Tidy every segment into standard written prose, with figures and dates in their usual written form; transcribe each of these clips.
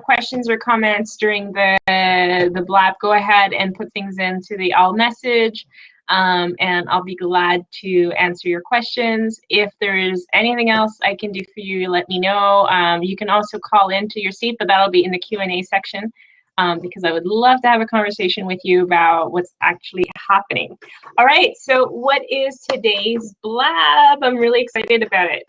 questions or comments during the blab, go ahead and put things into the all message, and I'll be glad to answer your questions. If there's anything else I can do for you, let me know. You can also call into your seat, but that'll be in the Q&A section, because I would love to have a conversation with you about what's actually happening. All right, so what is today's blab? I'm really excited about it.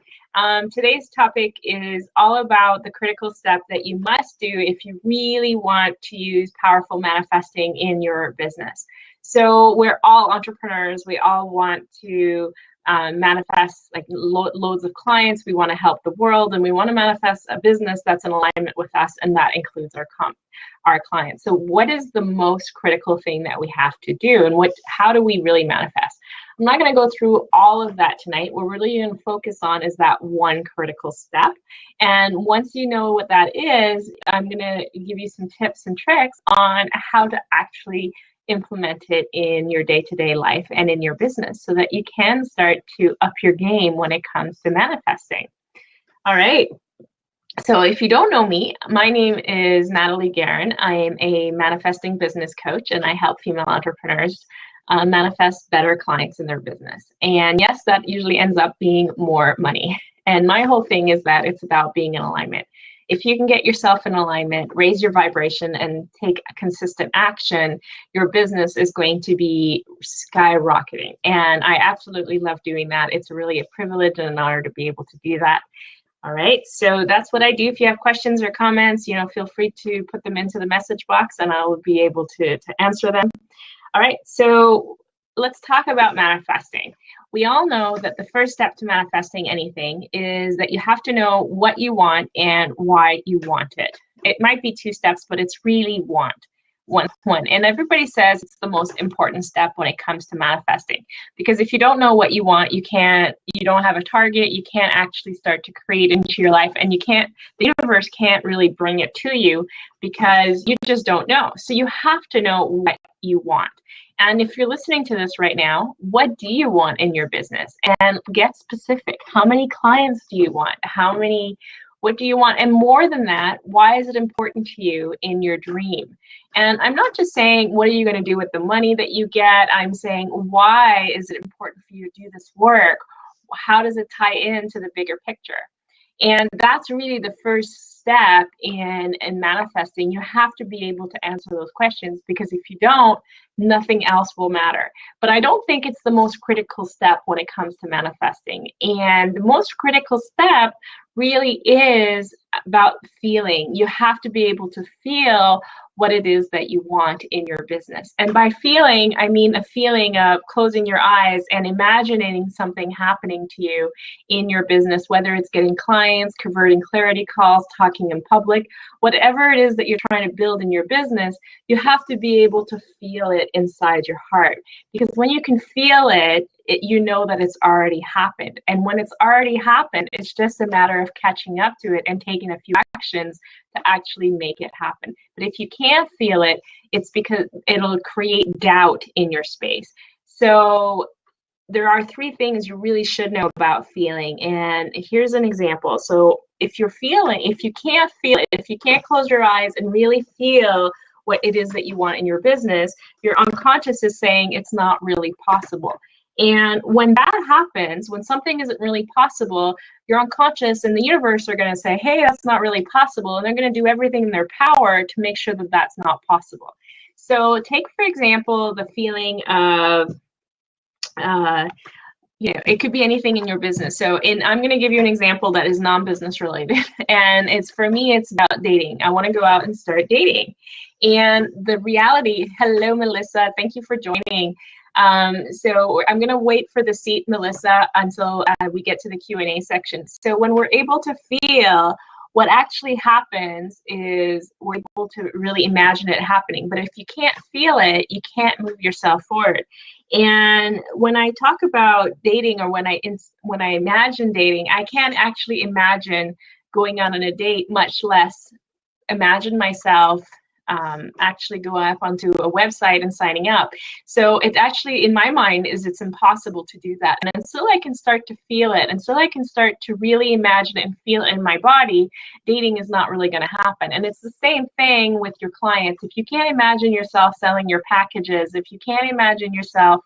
Today's topic is all about the critical step that you must do if you really want to use powerful manifesting in your business. So we're all entrepreneurs. We all want to manifest like loads of clients. We want to help the world, and we want to manifest a business that's in alignment with us, and that includes our clients. So what is the most critical thing that we have to do, and how do we really manifest? I'm not going to go through all of that tonight. What we're really going to focus on is that one critical step. And once you know what that is, I'm going to give you some tips and tricks on how to actually implement it in your day-to-day life and in your business so that you can start to up your game when it comes to manifesting. All right. So if you don't know me, my name is Nathalie Guerin. I am a manifesting business coach, and I help female entrepreneurs manifest better clients in their business. And yes, that usually ends up being more money. And my whole thing is that it's about being in alignment. If you can get yourself in alignment, raise your vibration, and take consistent action, your business is going to be skyrocketing. And I absolutely love doing that. It's really a privilege and an honor to be able to do that. All right, so that's what I do. If you have questions or comments, feel free to put them into the message box, and I will be able to answer them. All right, so let's talk about manifesting. We all know that the first step to manifesting anything is that you have to know what you want and why you want it. It might be two steps, but it's really one. And everybody says it's the most important step when it comes to manifesting, because if you don't know what you want, you don't have a target, you can't actually start to create into your life, and the universe can't really bring it to you because you just don't know. So you have to know what you want. And if you're listening to this right now, what do you want in your business? And get specific. How many clients do you want? What do you want? And more than that, why is it important to you in your dream? And I'm not just saying, what are you going to do with the money that you get? I'm saying, why is it important for you to do this work? How does it tie into the bigger picture? And that's really the first step in manifesting. You have to be able to answer those questions, because if you don't, nothing else will matter. But I don't think it's the most critical step when it comes to manifesting. And the most critical step really is about feeling. You have to be able to feel what it is that you want in your business. And by feeling, I mean a feeling of closing your eyes and imagining something happening to you in your business, whether it's getting clients, converting clarity calls, talking in public, whatever it is that you're trying to build in your business, you have to be able to feel it inside your heart. Because when you can feel it, you know that it's already happened. And when it's already happened, it's just a matter of catching up to it and taking a few actions to actually make it happen. But if you can't feel it, it's because it'll create doubt in your space. So there are three things you really should know about feeling. And here's an example. So if you can't feel it, if you can't close your eyes and really feel what it is that you want in your business, your unconscious is saying it's not really possible. And when that happens, when something isn't really possible, your unconscious and the universe are going to say, hey, that's not really possible. And they're going to do everything in their power to make sure that that's not possible. So take, for example, the feeling of, it could be anything in your business. So I'm going to give you an example that is non-business related. And for me, it's about dating. I want to go out and start dating. And the reality, hello, Melissa, thank you for joining. So I'm going to wait for the seat, Melissa, until we get to the Q&A section. So when we're able to feel, what actually happens is we're able to really imagine it happening. But if you can't feel it, you can't move yourself forward. And when I talk about dating, or when I imagine dating, I can't actually imagine going on a date, much less imagine myself actually go up onto a website and signing up. So it actually, in my mind, it's impossible to do that. And until I can start to feel it, until I can start to really imagine it and feel it in my body, dating is not really going to happen. And it's the same thing with your clients. If you can't imagine yourself selling your packages, if you can't imagine yourself,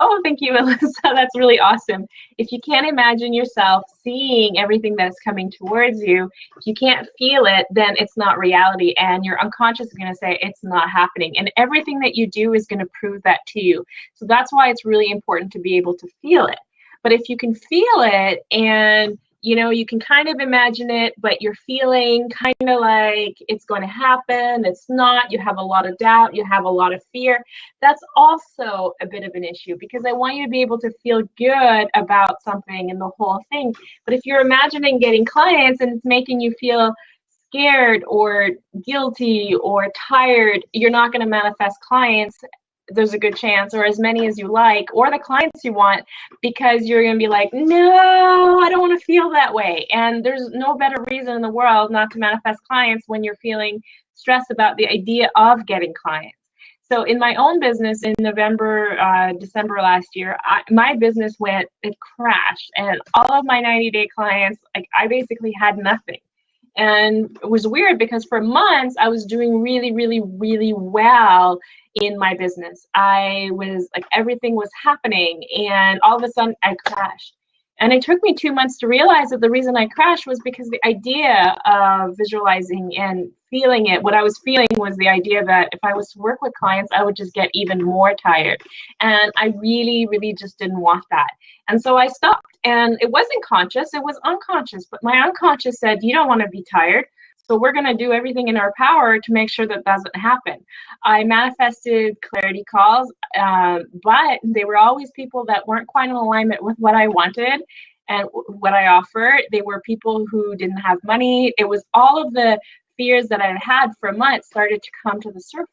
oh, thank you, Alyssa. That's really awesome. If you can't imagine yourself seeing everything that's coming towards you, if you can't feel it, then it's not reality. And your unconscious is going to say it's not happening. And everything that you do is going to prove that to you. So that's why it's really important to be able to feel it. But if you can feel it and you can kind of imagine it, but you're feeling kind of like it's going to happen, it's not, you have a lot of doubt, you have a lot of fear, that's also a bit of an issue, because I want you to be able to feel good about something and the whole thing. But if you're imagining getting clients and it's making you feel scared or guilty or tired, you're not going to manifest clients. There's a good chance, or as many as you like, or the clients you want, because you're going to be like, no, I don't want to feel that way. And there's no better reason in the world not to manifest clients when you're feeling stressed about the idea of getting clients. So in my own business in December last year, my business it crashed, and all of my 90-day clients, like, I basically had nothing. And it was weird because for months I was doing really, really, really well in my business. I was like, everything was happening, and all of a sudden I crashed. And it took me 2 months to realize that the reason I crashed was because the idea of visualizing and feeling it, what I was feeling was the idea that if I was to work with clients, I would just get even more tired. And I really, really just didn't want that. And so I stopped. And it wasn't conscious, it was unconscious. But my unconscious said, you don't want to be tired. So we're going to do everything in our power to make sure that doesn't happen. I manifested clarity calls, but they were always people that weren't quite in alignment with what I wanted and what I offered. They were people who didn't have money. It was all of the fears that I had for months started to come to the surface.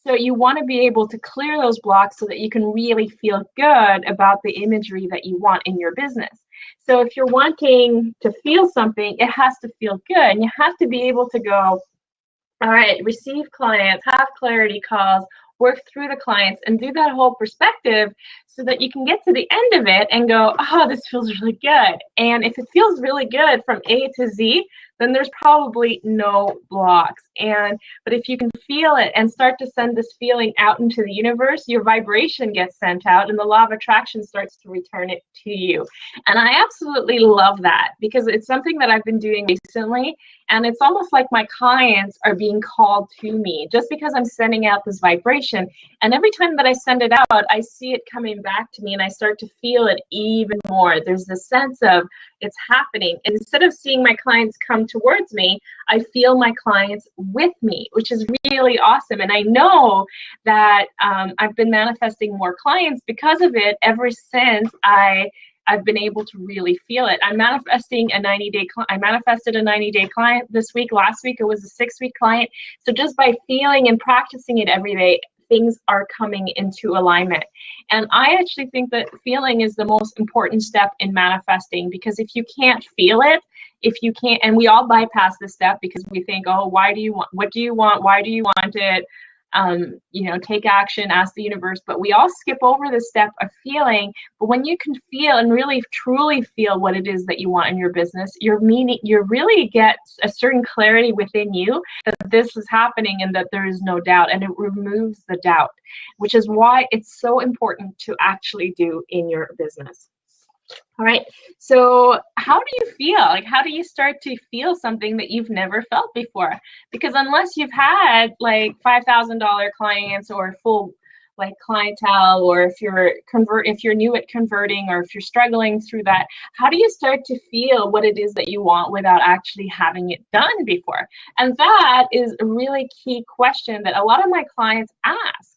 So you want to be able to clear those blocks so that you can really feel good about the imagery that you want in your business. So if you're wanting to feel something, it has to feel good. And you have to be able to go, all right, receive clients, have clarity calls, work through the clients, and do that whole perspective so that you can get to the end of it and go, oh, this feels really good. And if it feels really good from A to Z, then there's probably no blocks. But if you can feel it and start to send this feeling out into the universe, your vibration gets sent out and the law of attraction starts to return it to you. And I absolutely love that, because it's something that I've been doing recently, and it's almost like my clients are being called to me just because I'm sending out this vibration. And every time that I send it out, I see it coming back to me and I start to feel it even more. There's this sense of it's happening. And instead of seeing my clients come towards me, I feel my clients with me, which is really awesome. And I know that I've been manifesting more clients because of it ever since I've been able to really feel it. I'm manifesting a 90-day I manifested a 90-day client this week. Last week it was a 6-week client. So just by feeling and practicing it every day, things are coming into alignment. And I actually think that feeling is the most important step in manifesting, because if you can't feel it, if you can't, and we all bypass this step because we think, oh, why do you want, what do you want, why do you want it? Take action, ask the universe, but we all skip over the step of feeling. But when you can feel and really truly feel what it is that you want in your business, you really get a certain clarity within you that this is happening and that there is no doubt, and it removes the doubt, which is why it's so important to actually do in your business. All right, so how do you feel? Like, how do you start to feel something that you've never felt before? Because unless you've had like $5,000 clients or full like clientele, or if you're new at converting, or if you're struggling through that, how do you start to feel what it is that you want without actually having it done before? And that is a really key question that a lot of my clients ask.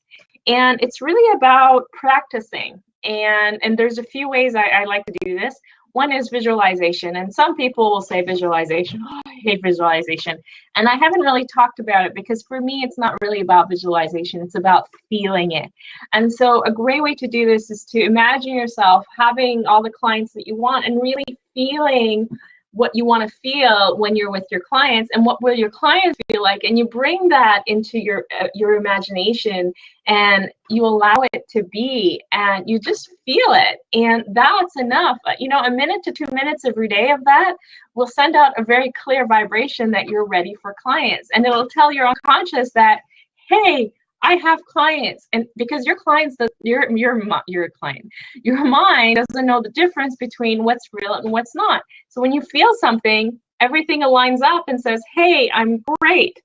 And it's really about practicing. And there's a few ways I like to do this. One is visualization. And some people will say visualization. Oh, I hate visualization. And I haven't really talked about it because for me, it's not really about visualization. It's about feeling it. And so a great way to do this is to imagine yourself having all the clients that you want and really feeling what you want to feel when you're with your clients, and what will your clients feel like, and you bring that into your imagination, and you allow it to be, and you just feel it, and that's enough. You know, a minute to 2 minutes every day of that will send out a very clear vibration that you're ready for clients, and it'll tell your unconscious that, hey, I have clients. And because your clients, your client, your mind doesn't know the difference between what's real and what's not. So when you feel something, everything aligns up and says, hey, I'm great,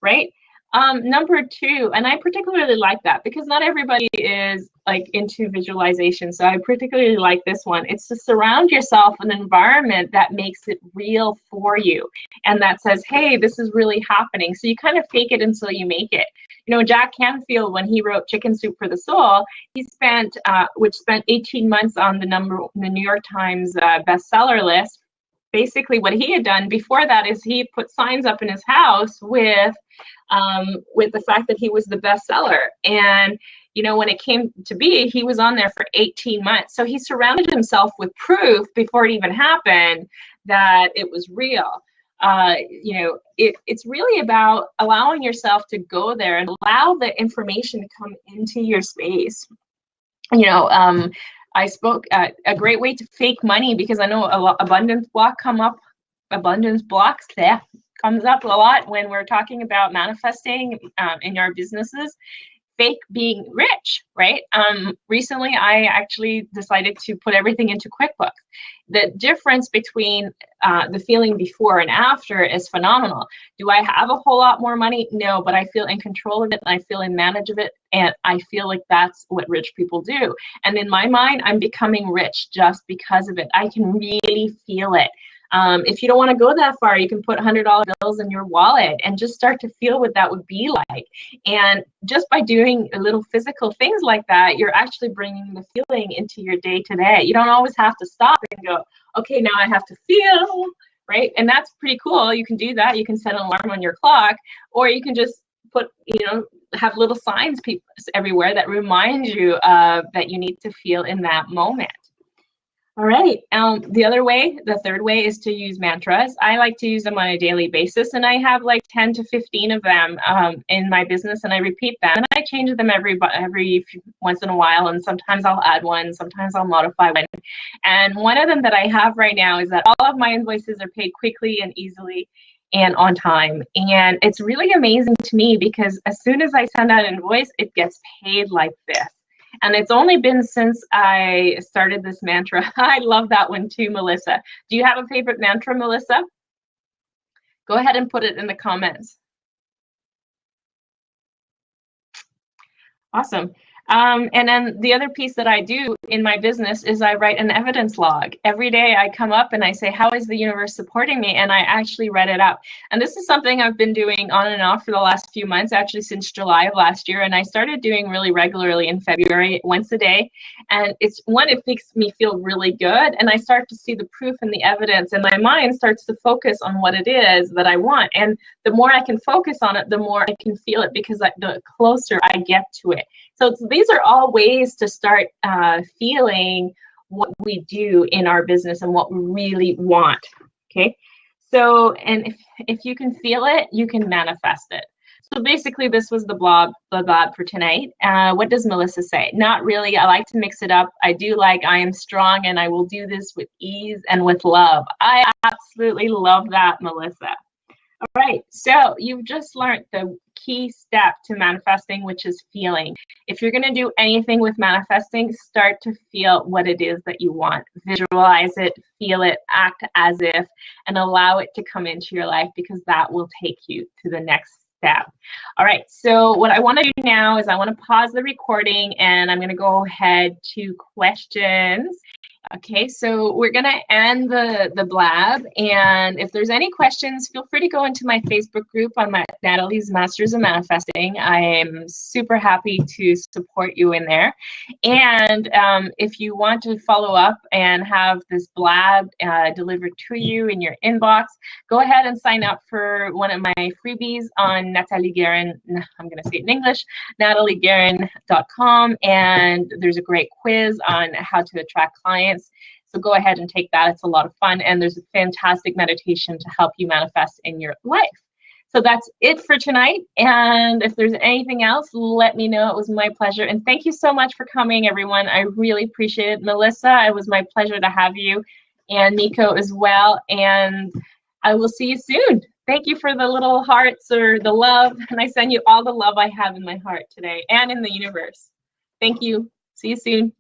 right? Number 2, and I particularly like that because not everybody is like into visualization. So I particularly like this one. It's to surround yourself in an environment that makes it real for you, and that says, hey, this is really happening. So you kind of fake it until you make it. You know, Jack Canfield, when he wrote Chicken Soup for the Soul, he spent 18 months on the New York Times bestseller list. Basically, what he had done before that is he put signs up in his house with the fact that he was the bestseller. And, you know, when it came to be, he was on there for 18 months. So he surrounded himself with proof before it even happened that it was real. You know, it's really about allowing yourself to go there and allow the information to come into your space. You know, I spoke a great way to fake money, because I know abundance blocks comes up a lot when we're talking about manifesting in our businesses. Fake being rich, right? Recently, I actually decided to put everything into QuickBooks. The difference between the feeling before and after is phenomenal. Do I have a whole lot more money? No, but I feel in control of it, and I feel in manage of it, and I feel like that's what rich people do. And in my mind, I'm becoming rich just because of it. I can really feel it. If you don't want to go that far, you can put $100 bills in your wallet and just start to feel what that would be like. And just by doing little physical things like that, you're actually bringing the feeling into your day to day. You don't always have to stop and go, okay, now I have to feel, right? And that's pretty cool. You can do that. You can set an alarm on your clock, or you can just put, you know, have little signs everywhere that remind you that you need to feel in that moment. All right. The third way is to use mantras. I like to use them on a daily basis, and I have like 10 to 15 of them in my business, and I repeat them, and I change them every once in a while, and sometimes I'll add one, sometimes I'll modify one. And one of them that I have right now is that all of my invoices are paid quickly and easily and on time. And it's really amazing to me because as soon as I send out an invoice, it gets paid like this. And it's only been since I started this mantra. I love that one too, Melissa. Do you have a favorite mantra, Melissa? Go ahead and put it in the comments. Awesome. And then the other piece that I do in my business is I write an evidence log. Every day I come up and I say, how is the universe supporting me? And I actually write it up. And this is something I've been doing on and off for the last few months, actually since July of last year. And I started doing really regularly in February, once a day. And it makes me feel really good. And I start to see the proof and the evidence, and my mind starts to focus on what it is that I want. And the more I can focus on it, the more I can feel it, because the closer I get to it. So these are all ways to start feeling what we do in our business and what we really want, okay? So, and if you can feel it, you can manifest it. So basically, this was the blog for tonight. What does Melissa say? Not really. I like to mix it up. I do like I am strong and I will do this with ease and with love. I absolutely love that, Melissa. All right, so you've just learned the key step to manifesting, which is feeling. If you're going to do anything with manifesting, start to feel what it is that you want. Visualize it, feel it, act as if, and allow it to come into your life, because that will take you to the next step. All right, so what I want to do now is I want to pause the recording, and I'm going to go ahead to questions. Okay, so we're going to end the blab, and if there's any questions, feel free to go into my Facebook group on my Nathalie's Masters of Manifesting. I am super happy to support you in there. And if you want to follow up and have this blab delivered to you in your inbox, go ahead and sign up for one of my freebies on Nathalie Guerin. I'm going to say it in English, NathalieGuerin.com, and there's a great quiz on how to attract clients. So go ahead and take that. It's a lot of fun, and there's a fantastic meditation to help you manifest in your life. So that's it for tonight. And if there's anything else, let me know. It was my pleasure. And thank you so much for coming, everyone. I really appreciate it. Melissa, it was my pleasure to have you, and Nico as well. And I will see you soon. Thank you for the little hearts or the love. And I send you all the love I have in my heart today and in the universe. Thank you. See you soon.